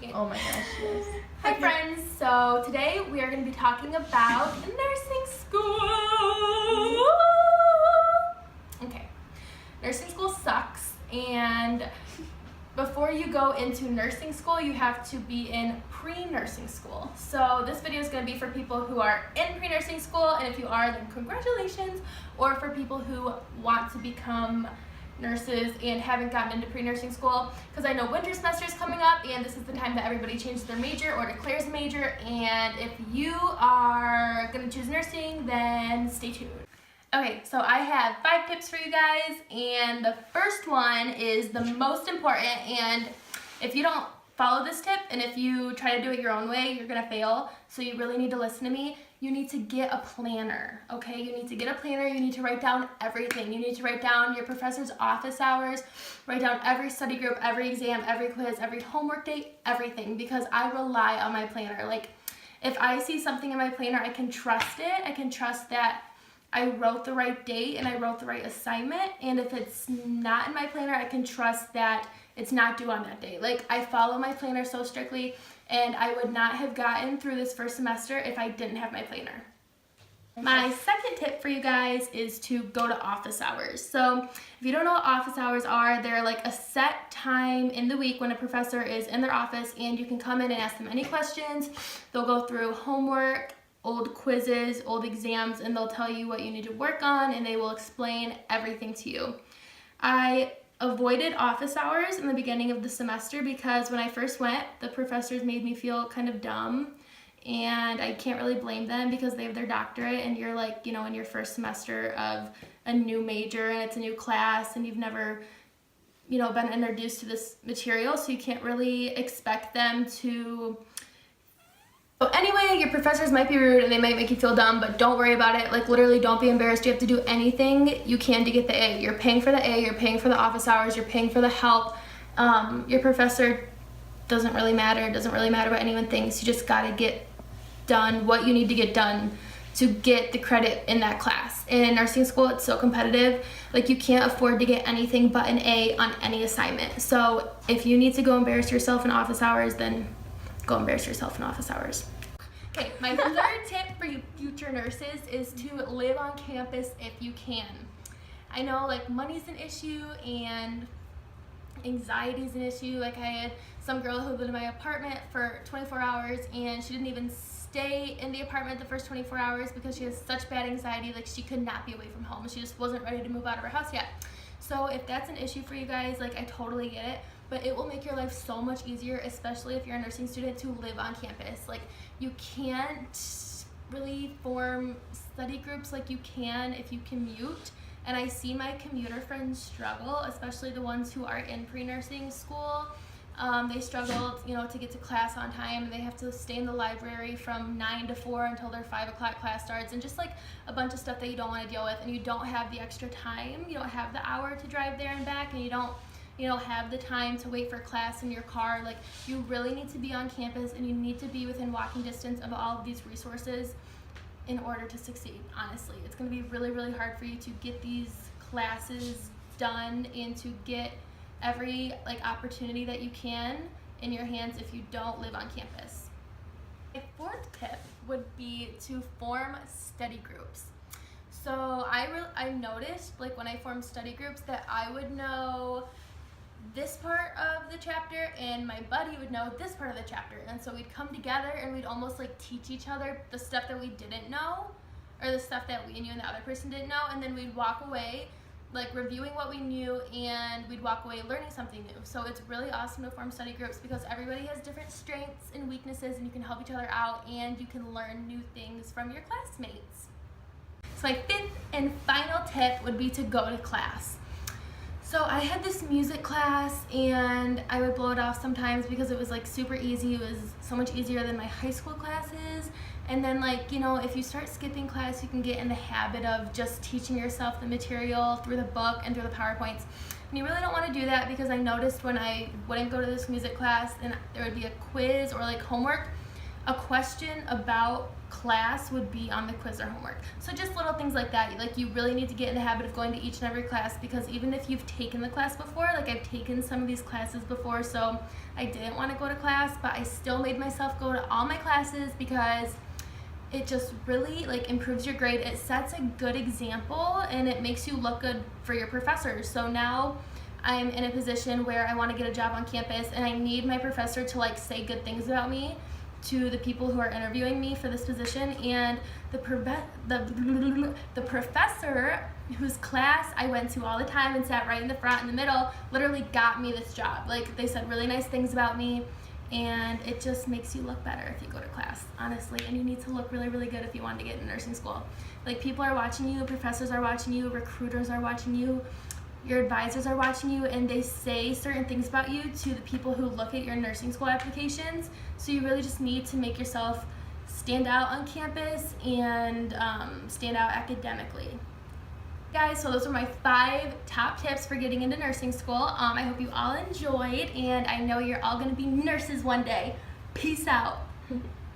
Oh my gosh, yes. Hi friends, so today we are going to be talking about nursing school. Okay, nursing school sucks, and before you go into nursing school, you have to be in pre-nursing school. So this video is going to be for people who are in pre-nursing school, and if you are, then congratulations, or for people who want to become nurses and haven't gotten into pre-nursing school, because I know winter semester is coming up and this is the time that everybody changes their major or declares a major, and if you are going to choose nursing, then stay tuned. Okay, so I have 5 tips for you guys, and the first one is the most important, and if you don't follow this tip and if you try to do it your own way, you're gonna fail, so you really need to listen to me. You need to get a planner, okay? You need to get a planner, you need to write down everything. You need to write down your professor's office hours, write down every study group, every exam, every quiz, every homework date, everything, because I rely on my planner. Like, if I see something in my planner, I can trust it. I can trust that I wrote the right date and I wrote the right assignment, and if it's not in my planner, I can trust that it's not due on that date. Like, I follow my planner so strictly, and I would not have gotten through this first semester if I didn't have my planner. My second tip for you guys is to go to office hours. So if you don't know what office hours are, they're like a set time in the week when a professor is in their office, and you can come in and ask them any questions. They'll go through homework, old quizzes, old exams, and they'll tell you what you need to work on, and they will explain everything to you. I avoided office hours in the beginning of the semester because when I first went, the professors made me feel kind of dumb, and I can't really blame them because they have their doctorate and you're like, you know, in your first semester of a new major and it's a new class and you've never, you know, been introduced to this material, so you can't really expect them to. So anyway, your professors might be rude and they might make you feel dumb, but don't worry about it. Like, literally, don't be embarrassed. You have to do anything you can to get the A. You're paying for the A, you're paying for the office hours, you're paying for the help. Your professor doesn't really matter. It doesn't really matter what anyone thinks. You just gotta get done what you need to get done to get the credit in that class. In nursing school, it's so competitive. Like, you can't afford to get anything but an A on any assignment. So if you need to go embarrass yourself in office hours, then go embarrass yourself in office hours. Okay, my third tip for you future nurses is to live on campus if you can. I know, like, money's an issue and anxiety's an issue. Like, I had some girl who lived in my apartment for 24 hours and she didn't even stay in the apartment the first 24 hours because she has such bad anxiety. Like, she could not be away from home. She just wasn't ready to move out of her house yet. So if that's an issue for you guys, like, I totally get it, but it will make your life so much easier, especially if you're a nursing student, to live on campus. Like, you can't really form study groups like you can if you commute, and I see my commuter friends struggle, especially the ones who are in pre-nursing school. They struggle, you know, to get to class on time, and they have to stay in the library from 9 to 4 until their 5 o'clock class starts, and just like a bunch of stuff that you don't want to deal with, and you don't have the extra time. You don't have the hour to drive there and back, and you don't have the time to wait for class in your car. Like, you really need to be on campus, and you need to be within walking distance of all of these resources in order to succeed. Honestly, it's going to be really, really hard for you to get these classes done and to get every opportunity that you can in your hands if you don't live on campus. My fourth tip would be to form study groups. So I noticed, like, when I formed study groups, that I would know this part of the chapter and my buddy would know this part of the chapter, and so we'd come together and we'd almost like teach each other the stuff that we didn't know, or the stuff that we knew and the other person didn't know, and then we'd walk away like reviewing what we knew, and we'd walk away learning something new. So it's really awesome to form study groups because everybody has different strengths and weaknesses, and you can help each other out and you can learn new things from your classmates. So my fifth and final tip would be to go to class. So I had this music class and I would blow it off sometimes because it was like super easy. It was so much easier than my high school classes. And then, like, you know, if you start skipping class, you can get in the habit of just teaching yourself the material through the book and through the PowerPoints. And you really don't want to do that because I noticed when I wouldn't go to this music class and there would be a quiz or like homework, a question about class would be on the quiz or homework. So just little things like that. Like, you really need to get in the habit of going to each and every class, because even if you've taken the class before, like I've taken some of these classes before, so I didn't want to go to class, but I still made myself go to all my classes because it just really like improves your grade. It sets a good example and it makes you look good for your professors. So now I'm in a position where I want to get a job on campus, and I need my professor to like say good things about me to the people who are interviewing me for this position. And the professor whose class I went to all the time and sat right in the front in the middle literally got me this job. Like, they said really nice things about me, and it just makes you look better if you go to class, honestly. And you need to look really, really good if you want to get into nursing school. Like, people are watching you, professors are watching you, recruiters are watching you, your advisors are watching you, and they say certain things about you to the people who look at your nursing school applications. So you really just need to make yourself stand out on campus and stand out academically. Guys, so those are my 5 top tips for getting into nursing school. I hope you all enjoyed, and I know you're all going to be nurses one day. Peace out.